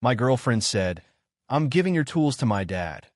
My girlfriend said, "I'm giving your tools to my dad.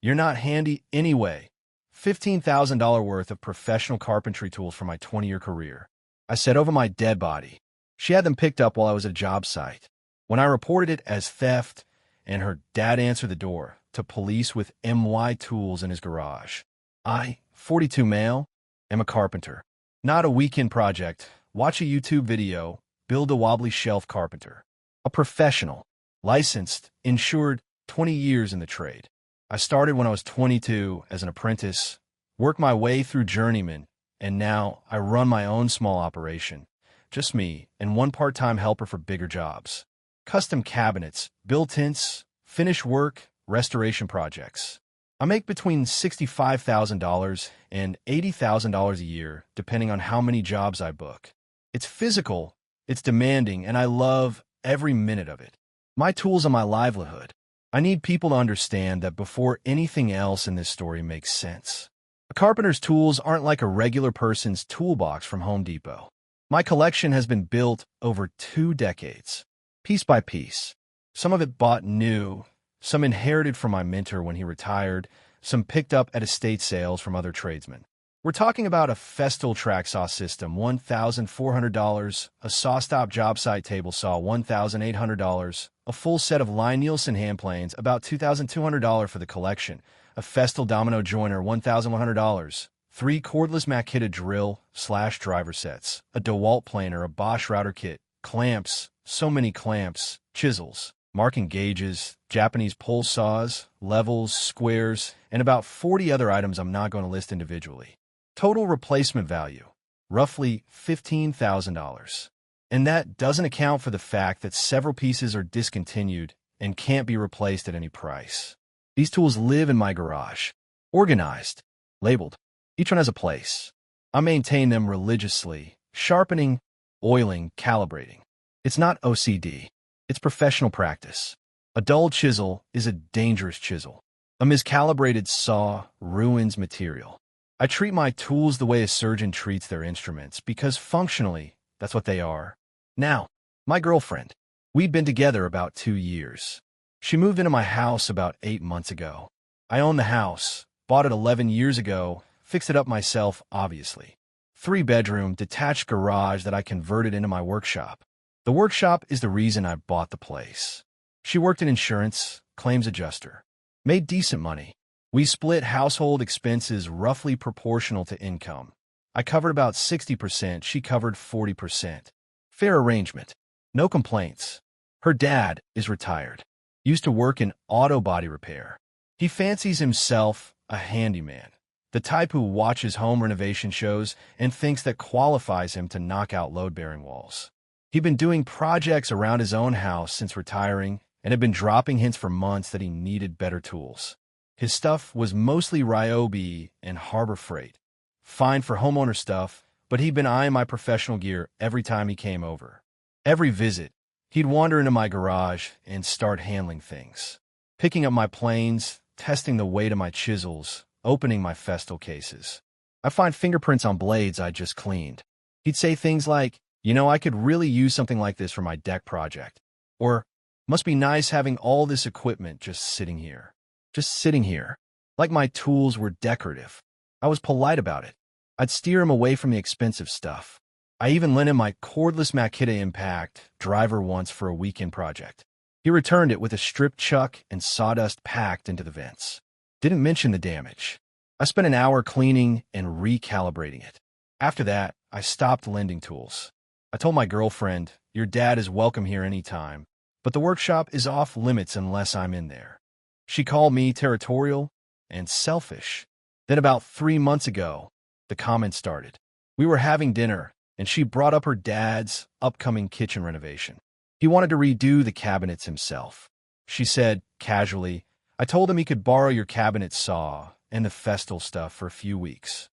You're not handy anyway." $15,000 worth of professional carpentry tools for my 20-year career. I said over my dead body. She had them picked up while I was at a job site. When I reported it as theft, and her dad answered the door to police with MY tools in his garage. I, 42 male, am a carpenter. Not a weekend project. Watch a YouTube video, build a wobbly shelf carpenter. A professional, licensed, insured, 20 years in the trade. I started when I was 22 as an apprentice, worked my way through journeyman, and now I run my own small operation. Just me and one part-time helper for bigger jobs. Custom cabinets, built-ins, finish work, restoration projects. I make between $65,000 and $80,000 a year, depending on how many jobs I book. It's physical, it's demanding, and I love every minute of it. My tools are my livelihood. I need people to understand that before anything else in this story makes sense. A carpenter's tools aren't like a regular person's toolbox from Home Depot. My collection has been built over 2 decades, piece by piece. Some of it bought new, some inherited from my mentor when he retired, some picked up at estate sales from other tradesmen. We're talking about a Festool track saw system, $1,400, a SawStop job site table saw, $1,800, a full set of Lie-Nielsen hand planes, about $2,200 for the collection, a Festool domino joiner, $1,100, 3 cordless Makita drill/driver sets, a DeWalt planer, a Bosch router kit, clamps, so many clamps, chisels, marking gauges, Japanese pole saws, levels, squares, and about 40 other items I'm not going to list individually. Total replacement value, roughly $15,000. And that doesn't account for the fact that several pieces are discontinued and can't be replaced at any price. These tools live in my garage, organized, labeled. Each one has a place. I maintain them religiously, sharpening, oiling, calibrating. It's not OCD. It's professional practice. A dull chisel is a dangerous chisel. A miscalibrated saw ruins material. I treat my tools the way a surgeon treats their instruments because functionally, that's what they are. Now, my girlfriend. We've been together about 2 years. She moved into my house about 8 months ago. I own the house, bought it 11 years ago, fixed it up myself, obviously. 3-bedroom, detached garage that I converted into my workshop. The workshop is the reason I bought the place. She worked in insurance, claims adjuster. Made decent money. We split household expenses roughly proportional to income. I covered about 60%, she covered 40%. Fair arrangement. No complaints. Her dad is retired. Used to work in auto body repair. He fancies himself a handyman, the type who watches home renovation shows and thinks that qualifies him to knock out load-bearing walls. He'd been doing projects around his own house since retiring and had been dropping hints for months that he needed better tools. His stuff was mostly Ryobi and Harbor Freight. Fine for homeowner stuff, but he'd been eyeing my professional gear every time he came over. Every visit, he'd wander into my garage and start handling things. Picking up my planes, testing the weight of my chisels, opening my Festool cases. I find fingerprints on blades I just cleaned. He'd say things like, I could really use something like this for my deck project. Or, must be nice having all this equipment just sitting here. Just sitting here. Like my tools were decorative. I was polite about it. I'd steer him away from the expensive stuff. I even lent him my cordless Makita Impact driver once for a weekend project. He returned it with a strip chuck and sawdust packed into the vents. Didn't mention the damage. I spent an hour cleaning and recalibrating it. After that, I stopped lending tools. I told my girlfriend, "Your dad is welcome here anytime, but the workshop is off limits unless I'm in there." She called me territorial and selfish. Then about 3 months ago, the comments started. We were having dinner, and she brought up her dad's upcoming kitchen renovation. He wanted to redo the cabinets himself. She said, casually, "I told him he could borrow your cabinet saw and the Festool stuff for a few weeks."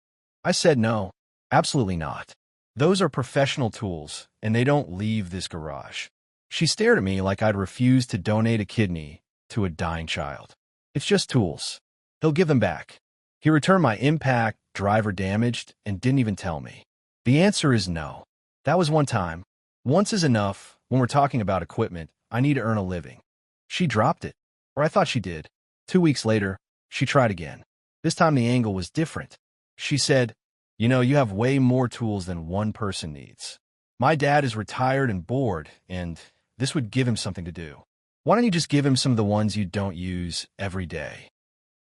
I said no, absolutely not. Those are professional tools, and they don't leave this garage. She stared at me like I'd refused to donate a kidney to a dying child. It's just tools. He'll give them back. He returned my Impact driver damaged and didn't even tell me. The answer is no. That was one time. Once is enough. When we're talking about equipment, I need to earn a living. She dropped it, or I thought she did. 2 weeks later, she tried again. This time the angle was different. She said, you have way more tools than one person needs. My dad is retired and bored, and this would give him something to do. Why don't you just give him some of the ones you don't use every day?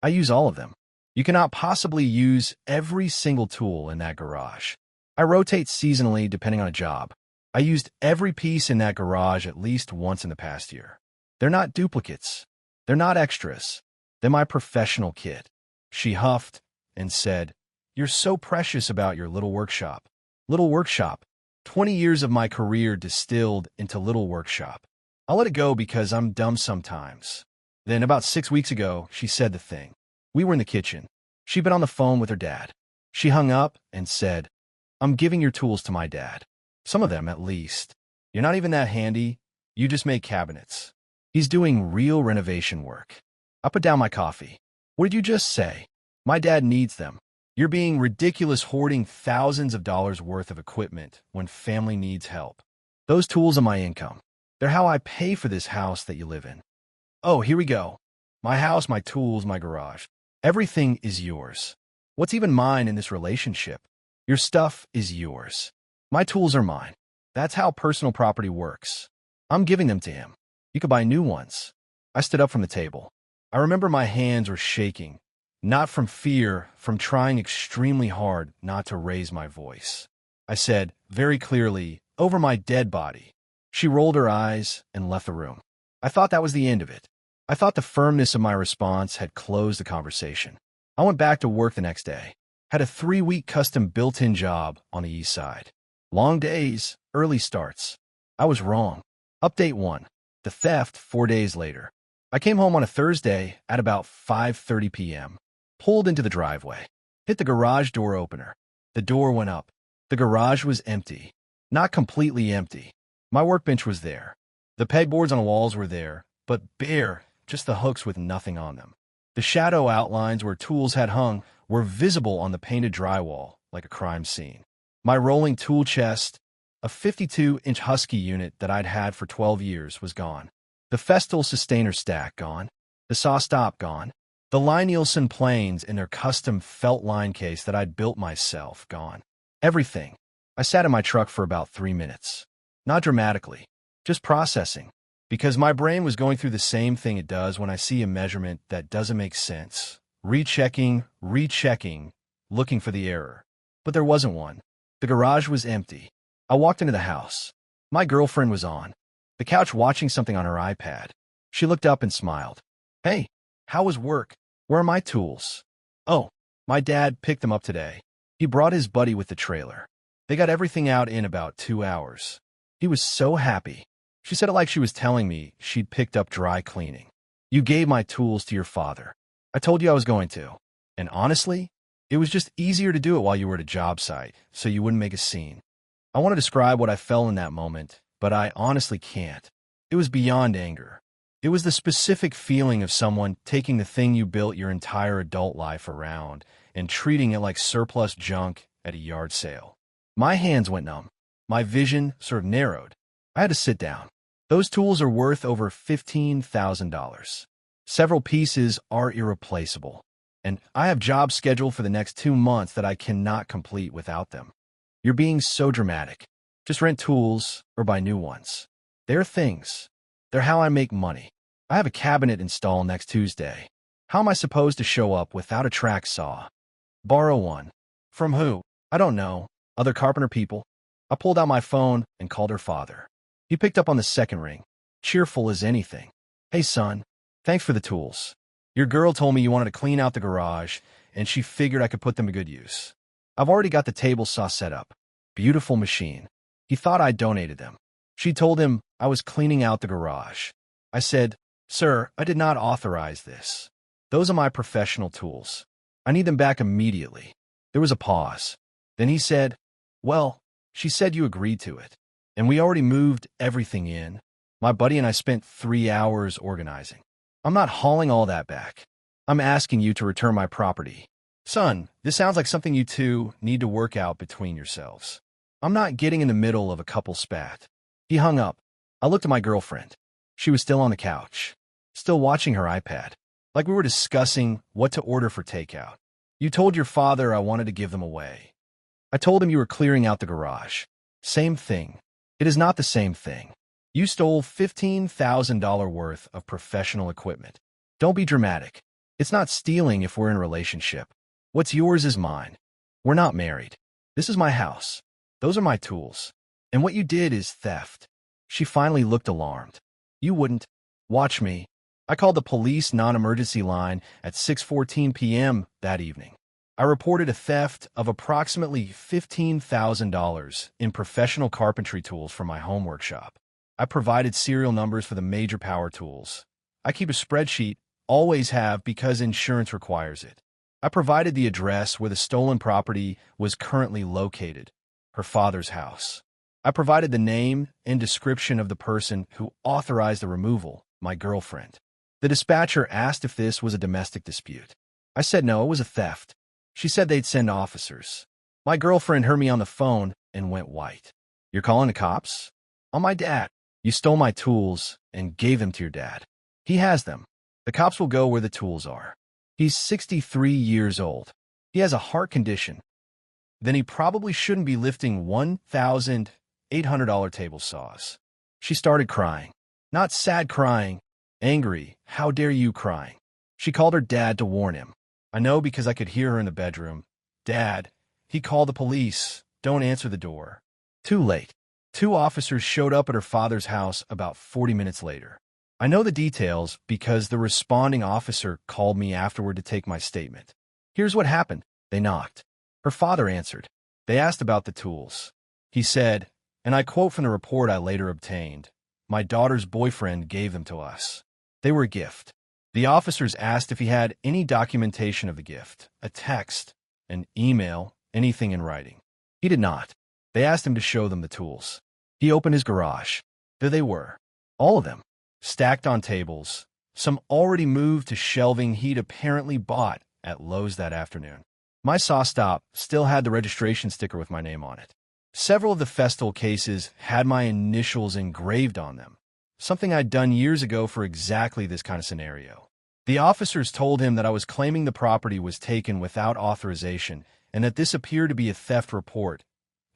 I use all of them. You cannot possibly use every single tool in that garage. I rotate seasonally depending on a job. I used every piece in that garage at least once in the past year. They're not duplicates. They're not extras. They're my professional kit. She huffed and said, "You're so precious about your little workshop." Little workshop. 20 years of my career distilled into little workshop. I'll let it go because I'm dumb sometimes. Then about 6 weeks ago, she said the thing. We were in the kitchen. She'd been on the phone with her dad. She hung up and said, "I'm giving your tools to my dad. Some of them, at least. You're not even that handy. You just make cabinets. He's doing real renovation work." I put down my coffee. "What did you just say?" "My dad needs them. You're being ridiculous hoarding thousands of dollars worth of equipment when family needs help. Those tools are my income. They're how I pay for this house that you live in." "Oh, here we go. My house, my tools, my garage. Everything is yours. What's even mine in this relationship? Your stuff is yours. My tools are mine. That's how personal property works. I'm giving them to him. You could buy new ones." I stood up from the table. I remember my hands were shaking, not from fear, from trying extremely hard not to raise my voice. I said, very clearly, "Over my dead body." She rolled her eyes and left the room. I thought that was the end of it. I thought the firmness of my response had closed the conversation. I went back to work the next day. Had a 3-week custom built-in job on the east side. Long days, early starts. I was wrong. Update 1. The theft 4 days later. I came home on a Thursday at about 5:30 p.m. Pulled into the driveway. Hit the garage door opener. The door went up. The garage was empty. Not completely empty. My workbench was there. The pegboards on the walls were there, but bare, just the hooks with nothing on them. The shadow outlines where tools had hung were visible on the painted drywall like a crime scene. My rolling tool chest, a 52-inch Husky unit that I'd had for 12 years, was gone. The Festool sustainer stack gone. The saw stop gone. The Lie-Nielsen planes in their custom felt line case that I'd built myself gone. Everything. I sat in my truck for about 3 minutes. Not dramatically, just processing. Because my brain was going through the same thing it does when I see a measurement that doesn't make sense. Rechecking, looking for the error. But there wasn't one. The garage was empty. I walked into the house. My girlfriend was on the couch watching something on her iPad. She looked up and smiled. "Hey, how was work? Where are my tools?" "Oh, my dad picked them up today. He brought his buddy with the trailer. They got everything out in about 2 hours. He was so happy." She said it like she was telling me she'd picked up dry cleaning. "You gave my tools to your father. I told you I was going to. And honestly, it was just easier to do it while you were at a job site, so you wouldn't make a scene." I want to describe what I felt in that moment, but I honestly can't. It was beyond anger. It was the specific feeling of someone taking the thing you built your entire adult life around and treating it like surplus junk at a yard sale. My hands went numb. My vision sort of narrowed. I had to sit down. Those tools are worth over $15,000. Several pieces are irreplaceable, and I have jobs scheduled for the next 2 months that I cannot complete without them. You're being so dramatic. Just rent tools or buy new ones. They're things. They're how I make money. I have a cabinet installed next Tuesday. How am I supposed to show up without a track saw? Borrow one. From who? I don't know. Other carpenter people. I pulled out my phone and called her father. He picked up on the second ring, cheerful as anything. "Hey, son. Thanks for the tools. Your girl told me you wanted to clean out the garage, and she figured I could put them to good use. I've already got the table saw set up. Beautiful machine." He thought I donated them. She told him I was cleaning out the garage. I said, "Sir, I did not authorize this. Those are my professional tools. I need them back immediately." There was a pause. Then he said, "Well, she said you agreed to it. And we already moved everything in. My buddy and I spent 3 hours organizing. I'm not hauling all that back. I'm asking you to return my property. Son, this sounds like something you two need to work out between yourselves. I'm not getting in the middle of a couple spat." He hung up. I looked at my girlfriend. She was still on the couch. still watching her iPad, like we were discussing what to order for takeout. You told your father I wanted to give them away. I told him you were clearing out the garage. Same thing. It is not the same thing. You stole $15,000 worth of professional equipment. Don't be dramatic. It's not stealing if we're in a relationship. What's yours is mine. We're not married. This is my house. Those are my tools. And what you did is theft. She finally looked alarmed. You wouldn't. Watch me. I called the police non-emergency line at 6:14 p.m. that evening. I reported a theft of approximately $15,000 in professional carpentry tools from my home workshop. I provided serial numbers for the major power tools. I keep a spreadsheet, always have because insurance requires it. I provided the address where the stolen property was currently located, her father's house. I provided the name and description of the person who authorized the removal, my girlfriend. The dispatcher asked if this was a domestic dispute. I said no, it was a theft. She said they'd send officers. My girlfriend heard me on the phone and went white. You're calling the cops? On my dad. You stole my tools and gave them to your dad. He has them. The cops will go where the tools are. He's 63 years old. He has a heart condition. Then he probably shouldn't be lifting $1,800 table saws. She started crying. Not sad crying, angry, how dare you crying. She called her dad to warn him. I know because I could hear her in the bedroom. Dad, he called the police. Don't answer the door. Too late. 2 officers showed up at her father's house about 40 minutes later. I know the details because the responding officer called me afterward to take my statement. Here's what happened. They knocked. Her father answered. They asked about the tools. He said, and I quote from the report I later obtained, "My daughter's boyfriend gave them to us. They were a gift." The officers asked if he had any documentation of the gift, a text, an email, anything in writing. He did not. They asked him to show them the tools. He opened his garage. There they were. All of them. Stacked on tables. Some already moved to shelving he'd apparently bought at Lowe's that afternoon. My saw stop still had the registration sticker with my name on it. Several of the Festal cases had my initials engraved on them, something I'd done years ago for exactly this kind of scenario. The officers told him that I was claiming the property was taken without authorization and that this appeared to be a theft report,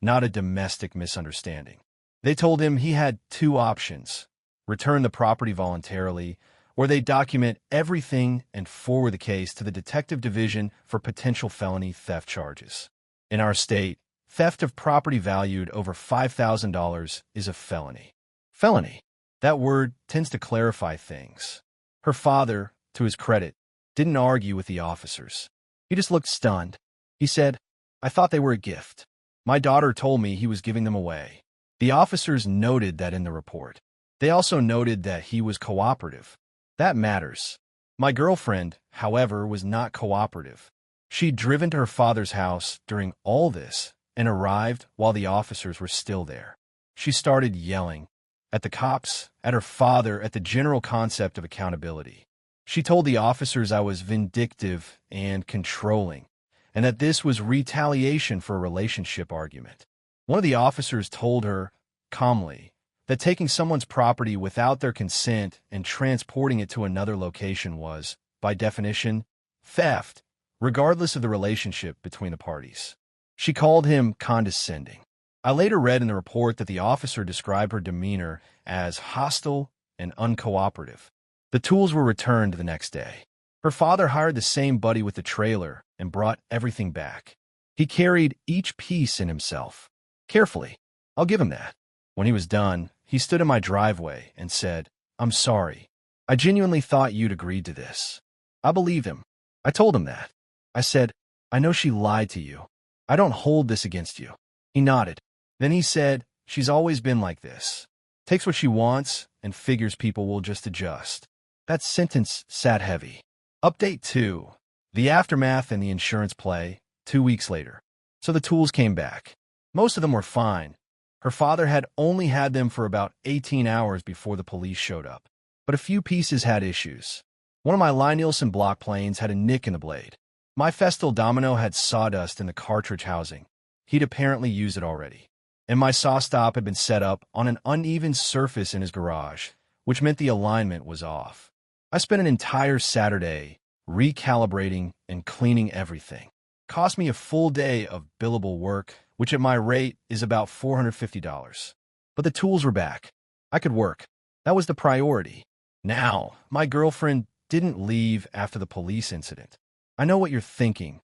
not a domestic misunderstanding. They told him he had 2 options: return the property voluntarily, or they document everything and forward the case to the Detective Division for potential felony theft charges. In our state, theft of property valued over $5,000 is a felony. Felony. That word tends to clarify things. Her father, to his credit, didn't argue with the officers. He just looked stunned. He said, I thought they were a gift. My daughter told me he was giving them away. The officers noted that in the report. They also noted that he was cooperative. That matters. My girlfriend, however, was not cooperative. She'd driven to her father's house during all this and arrived while the officers were still there. She started yelling at the cops, at her father, at the general concept of accountability. She told the officers I was vindictive and controlling, and that this was retaliation for a relationship argument. One of the officers told her, calmly, that taking someone's property without their consent and transporting it to another location was, by definition, theft, regardless of the relationship between the parties. She called him condescending. I later read in the report that the officer described her demeanor as hostile and uncooperative. The tools were returned the next day. Her father hired the same buddy with the trailer and brought everything back. He carried each piece in himself. Carefully. I'll give him that. When he was done, he stood in my driveway and said, I'm sorry. I genuinely thought you'd agreed to this. I believe him. I told him that. I said, I know she lied to you. I don't hold this against you. He nodded. Then he said, she's always been like this. Takes what she wants and figures people will just adjust. That sentence sat heavy. Update 2. The aftermath and the insurance play, 2 weeks later. So the tools came back. Most of them were fine. Her father had only had them for about 18 hours before the police showed up. But a few pieces had issues. One of my Lie-Nielsen block planes had a nick in the blade. My Festal domino had sawdust in the cartridge housing. He'd apparently used it already. And my saw stop had been set up on an uneven surface in his garage, which meant the alignment was off. I spent an entire Saturday recalibrating and cleaning everything. Cost me a full day of billable work, which at my rate is about $450. But the tools were back. I could work. That was the priority. Now, my girlfriend didn't leave after the police incident. I know what you're thinking.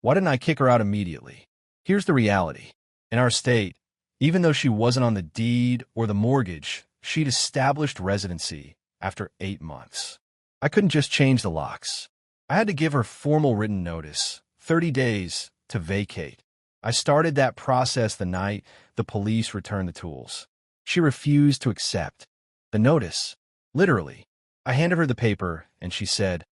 Why didn't I kick her out immediately? Here's the reality. In our state, even though she wasn't on the deed or the mortgage, she'd established residency after 8 months. I couldn't just change the locks. I had to give her formal written notice, 30 days, to vacate. I started that process the night the police returned the tools. She refused to accept the notice. Literally. I handed her the paper, and she said,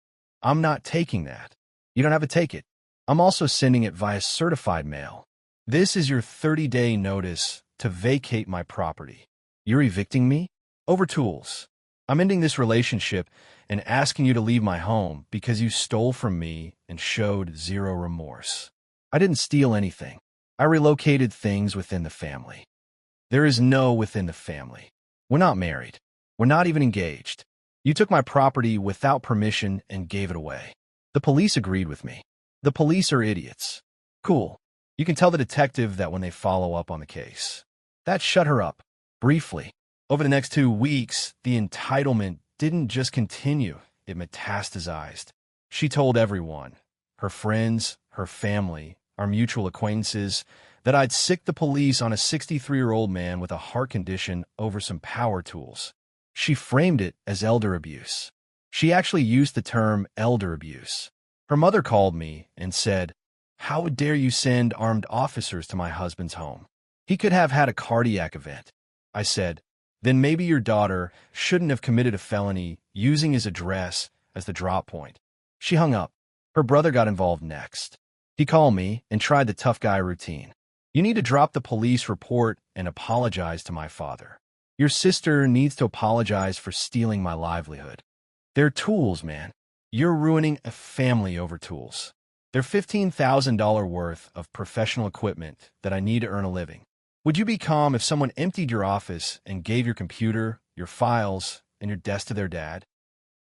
"I'm not taking that." "You don't have to take it. I'm also sending it via certified mail. This is your 30-day notice to vacate my property. You're evicting me? Over tools. I'm ending this relationship and asking you to leave my home because you stole from me and showed zero remorse." I didn't steal anything. I relocated things within the family. There is no within the family. We're not married. We're not even engaged. You took my property without permission and gave it away. The police agreed with me. The police are idiots. Cool. You can tell the detective that when they follow up on the case. That shut her up. Briefly. Over the next 2 weeks, the entitlement didn't just continue, it metastasized. She told everyone, her friends, her family, our mutual acquaintances, that I'd sicked the police on a 63-year-old man with a heart condition over some power tools. She framed it as elder abuse. She actually used the term elder abuse. Her mother called me and said, "How dare you send armed officers to my husband's home? He could have had a cardiac event." I said, "Then maybe your daughter shouldn't have committed a felony using his address as the drop point." She hung up. Her brother got involved next. He called me and tried the tough guy routine. "You need to drop the police report and apologize to my father. Your sister needs to apologize for stealing my livelihood. They're tools, man. You're ruining a family over tools. They're $15,000 worth of professional equipment that I need to earn a living. Would you be calm if someone emptied your office and gave your computer, your files, and your desk to their dad?"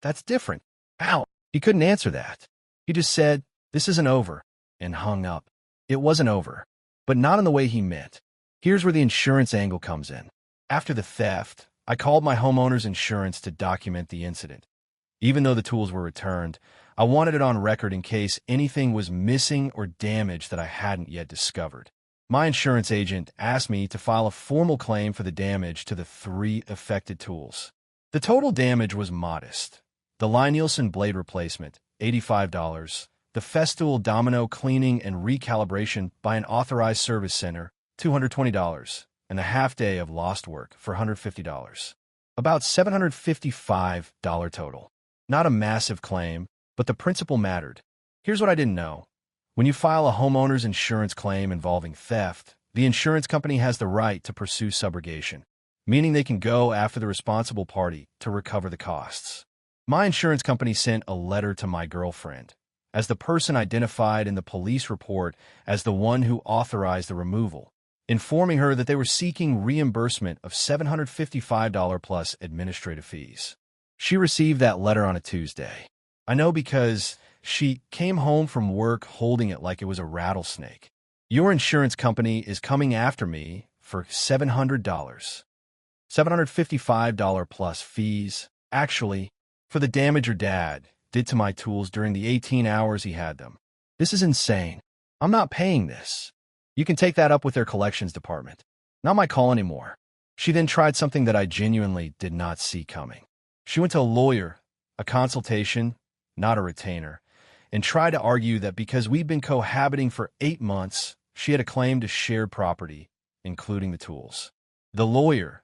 "That's different." "Ow." He couldn't answer that. He just said, "This isn't over," and hung up. It wasn't over, but not in the way he meant. Here's where the insurance angle comes in. After the theft, I called my homeowner's insurance to document the incident. Even though the tools were returned, I wanted it on record in case anything was missing or damaged that I hadn't yet discovered. My insurance agent asked me to file a formal claim for the damage to the 3 affected tools. The total damage was modest. The Lie-Nielsen blade replacement, $85. The Festool domino cleaning and recalibration by an authorized service center, $220. And the half-day of lost work for $150. About $755 total. Not a massive claim, but the principle mattered. Here's what I didn't know. When you file a homeowner's insurance claim involving theft, the insurance company has the right to pursue subrogation, meaning they can go after the responsible party to recover the costs. My insurance company sent a letter to my girlfriend, as the person identified in the police report as the one who authorized the removal, informing her that they were seeking reimbursement of $755 plus administrative fees. She received that letter on a Tuesday. I know because she came home from work holding it like it was a rattlesnake. "Your insurance company is coming after me for $700. $755 plus fees, actually, for the damage your dad did to my tools during the 18 hours he had them. This is insane. I'm not paying this. You can take that up with their collections department. Not my call anymore." She then tried something that I genuinely did not see coming. She went to a lawyer, a consultation, not a retainer, and tried to argue that because we'd been cohabiting for 8 months, she had a claim to shared property, including the tools. The lawyer,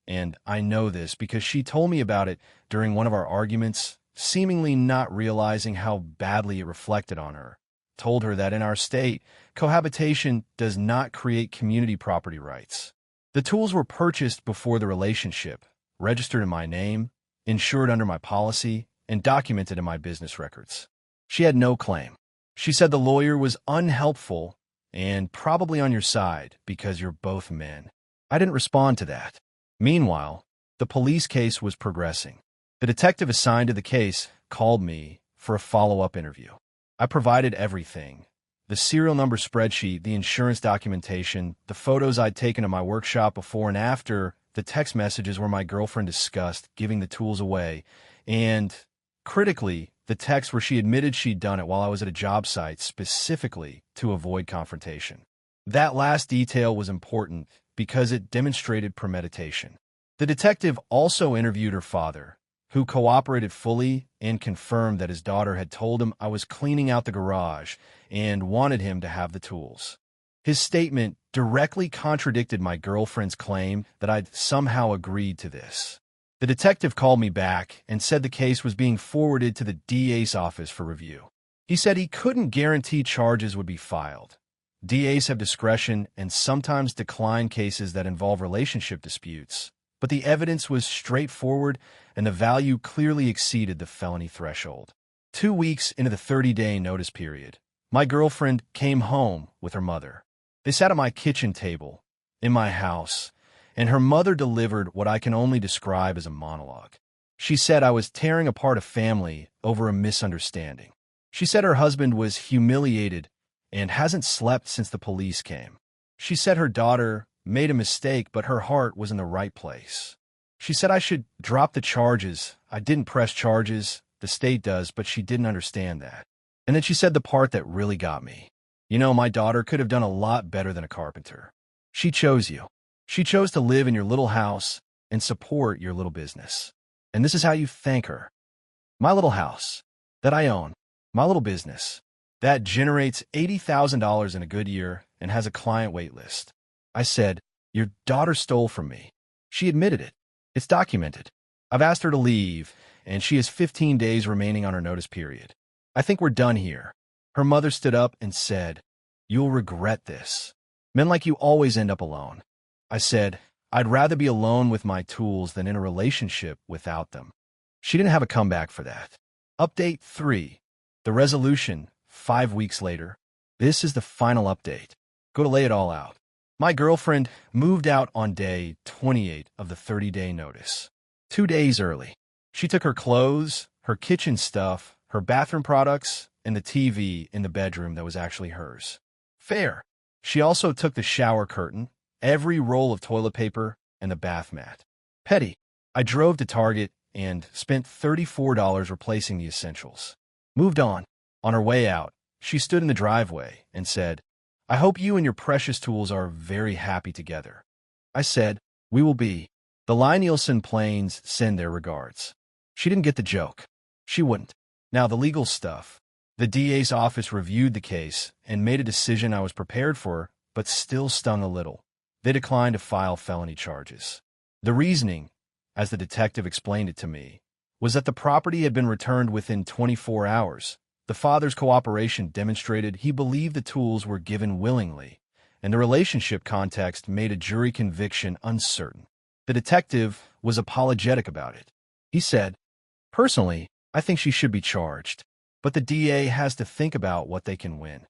and I know this because she told me about it during one of our arguments, seemingly not realizing how badly it reflected on her, told her that in our state, cohabitation does not create community property rights. The tools were purchased before the relationship, registered in my name, insured under my policy, and documented in my business records. She had no claim. She said the lawyer was unhelpful and probably on your side because you're both men. I didn't respond to that. Meanwhile, the police case was progressing. The detective assigned to the case called me for a follow-up interview. I provided everything: the serial number spreadsheet, the insurance documentation, the photos I'd taken of my workshop before and after, the text messages where my girlfriend discussed giving the tools away, and, critically, the text where she admitted she'd done it while I was at a job site specifically to avoid confrontation. That last detail was important because it demonstrated premeditation. The detective also interviewed her father, who cooperated fully and confirmed that his daughter had told him I was cleaning out the garage and wanted him to have the tools. His statement directly contradicted my girlfriend's claim that I'd somehow agreed to this. The detective called me back and said the case was being forwarded to the DA's office for review. He said he couldn't guarantee charges would be filed. DAs have discretion and sometimes decline cases that involve relationship disputes, but the evidence was straightforward and the value clearly exceeded the felony threshold. 2 weeks into the 30-day notice period, my girlfriend came home with her mother. They sat at my kitchen table in my house, and her mother delivered what I can only describe as a monologue. She said I was tearing apart a family over a misunderstanding. She said her husband was humiliated and hasn't slept since the police came. She said her daughter made a mistake, but her heart was in the right place. She said I should drop the charges. I didn't press charges. The state does, but she didn't understand that. And then she said the part that really got me. You know, my daughter could have done a lot better than a carpenter. She chose you. She chose to live in your little house and support your little business. And this is how you thank her. My little house that I own, my little business that generates $80,000 in a good year and has a client wait list. I said, your daughter stole from me. She admitted it. It's documented. I've asked her to leave, and she has 15 days remaining on her notice period. I think we're done here. Her mother stood up and said, you'll regret this. Men like you always end up alone. I said, I'd rather be alone with my tools than in a relationship without them. She didn't have a comeback for that. Update 3. The resolution, 5 weeks later. This is the final update. Go to lay it all out. My girlfriend moved out on day 28 of the 30-day notice. 2 days early. She took her clothes, her kitchen stuff, her bathroom products, and the TV in the bedroom that was actually hers. Fair. She also took the shower curtain, every roll of toilet paper, and the bath mat. Petty. I drove to Target and spent $34 replacing the essentials. Moved on. On her way out, she stood in the driveway and said, I hope you and your precious tools are very happy together. I said, we will be. The Lie-Nielsen planes send their regards. She didn't get the joke. She wouldn't. Now the legal stuff. The DA's office reviewed the case and made a decision I was prepared for, but still stung a little. They declined to file felony charges. The reasoning, as the detective explained it to me, was that the property had been returned within 24 hours. The father's cooperation demonstrated he believed the tools were given willingly, and the relationship context made a jury conviction uncertain. The detective was apologetic about it. He said, personally, I think she should be charged, but the DA has to think about what they can win.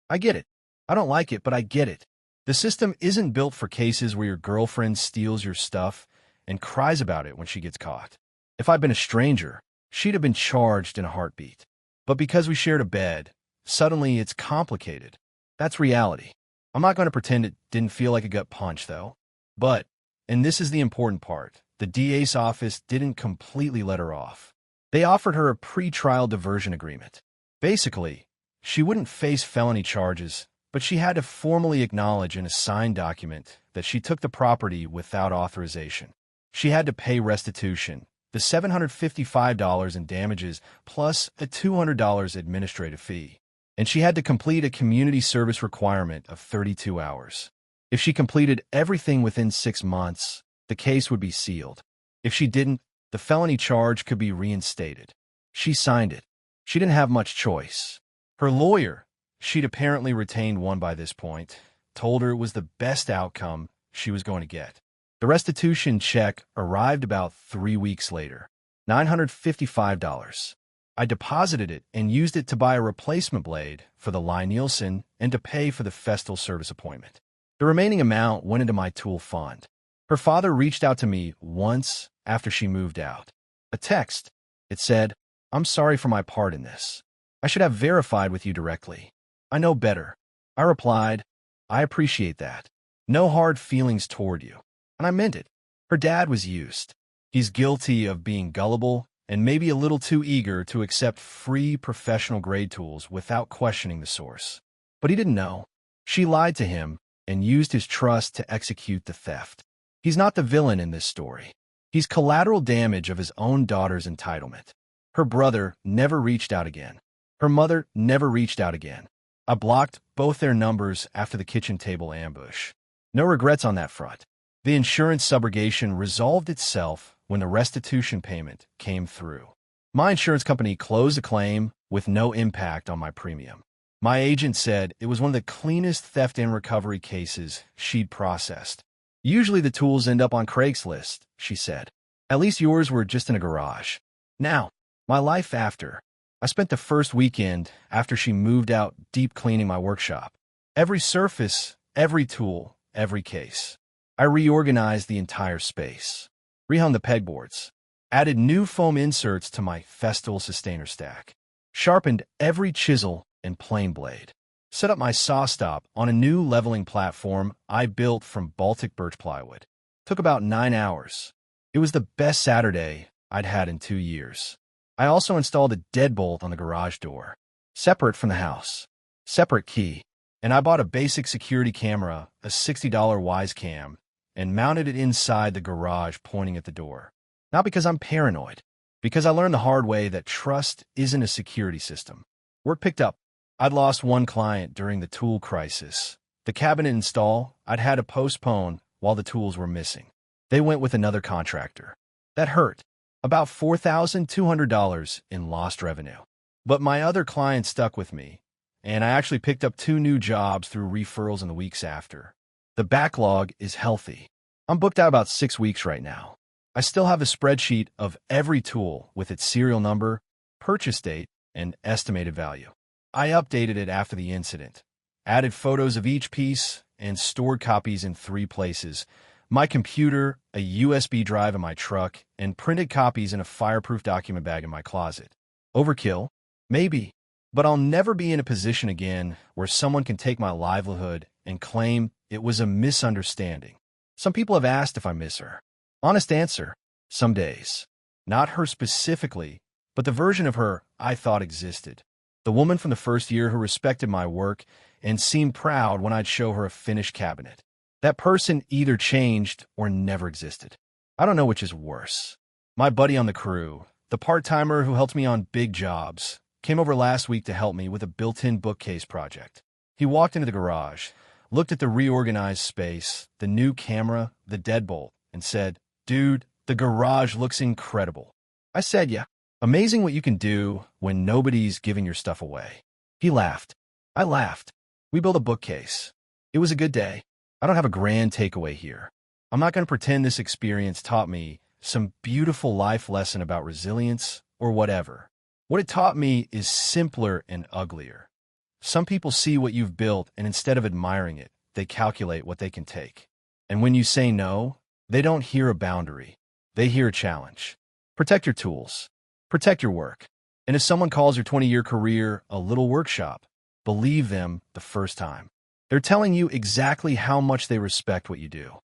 I get it. I don't like it, but I get it. The system isn't built for cases where your girlfriend steals your stuff and cries about it when she gets caught. If I'd been a stranger, she'd have been charged in a heartbeat. But because we shared a bed, suddenly it's complicated. That's reality. I'm not going to pretend it didn't feel like a gut punch, though. But, and this is the important part, the DA's office didn't completely let her off. They offered her a pre-trial diversion agreement. Basically, she wouldn't face felony charges, but she had to formally acknowledge in a signed document that she took the property without authorization. She had to pay restitution, the $755 in damages, plus a $200 administrative fee. And she had to complete a community service requirement of 32 hours. If she completed everything within 6 months, the case would be sealed. If she didn't, the felony charge could be reinstated. She signed it. She didn't have much choice. Her lawyer, she'd apparently retained one by this point, told her it was the best outcome she was going to get. The restitution check arrived about 3 weeks later, $955. I deposited it and used it to buy a replacement blade for the Lie-Nielsen and to pay for the Festal service appointment. The remaining amount went into my tool fund. Her father reached out to me once after she moved out. A text. It said, "I'm sorry for my part in this. I should have verified with you directly. I know better." I replied, "I appreciate that. No hard feelings toward you." And I meant it. Her dad was used. He's guilty of being gullible and maybe a little too eager to accept free professional grade tools without questioning the source. But he didn't know. She lied to him and used his trust to execute the theft. He's not the villain in this story. He's collateral damage of his own daughter's entitlement. Her brother never reached out again. Her mother never reached out again. I blocked both their numbers after the kitchen table ambush. No regrets on that front. The insurance subrogation resolved itself when the restitution payment came through. My insurance company closed the claim with no impact on my premium. My agent said it was one of the cleanest theft and recovery cases she'd processed. "Usually the tools end up on Craigslist," she said. "At least yours were just in a garage." Now, my life after. I spent the first weekend after she moved out deep cleaning my workshop. Every surface, every tool, every case. I reorganized the entire space, rehung the pegboards, added new foam inserts to my Festool sustainer stack, sharpened every chisel and plane blade, set up my saw stop on a new leveling platform I built from Baltic birch plywood. Took about 9 hours. It was the best Saturday I'd had in 2 years. I also installed a deadbolt on the garage door, separate from the house, separate key, and I bought a basic security camera, a $60 Wise Cam, and mounted it inside the garage pointing at the door. Not because I'm paranoid, because I learned the hard way that trust isn't a security system. Work picked up. I'd lost one client during the tool crisis. The cabinet install I'd had to postpone while the tools were missing. They went with another contractor. That hurt. About $4,200 in lost revenue. But my other clients stuck with me, and I actually picked up 2 new jobs through referrals in the weeks after. The backlog is healthy. I'm booked out about 6 weeks right now. I still have a spreadsheet of every tool with its serial number, purchase date, and estimated value. I updated it after the incident, added photos of each piece, and stored copies in 3 places: my computer, a USB drive in my truck, and printed copies in a fireproof document bag in my closet. Overkill? Maybe. But I'll never be in a position again where someone can take my livelihood and claim it was a misunderstanding. Some people have asked if I miss her. Honest answer, some days. Not her specifically, but the version of her I thought existed. The woman from the first year who respected my work and seemed proud when I'd show her a finished cabinet. That person either changed or never existed. I don't know which is worse. My buddy on the crew, the part-timer who helped me on big jobs, came over last week to help me with a built-in bookcase project. He walked into the garage, looked at the reorganized space, the new camera, the deadbolt, and said, "Dude, the garage looks incredible." I said, "Yeah, amazing what you can do when nobody's giving your stuff away." He laughed. I laughed. We built a bookcase. It was a good day. I don't have a grand takeaway here. I'm not going to pretend this experience taught me some beautiful life lesson about resilience or whatever. What it taught me is simpler and uglier. Some people see what you've built, and instead of admiring it, they calculate what they can take. And when you say no, they don't hear a boundary. They hear a challenge. Protect your tools. Protect your work. And if someone calls your 20-year career a little workshop, believe them the first time. They're telling you exactly how much they respect what you do.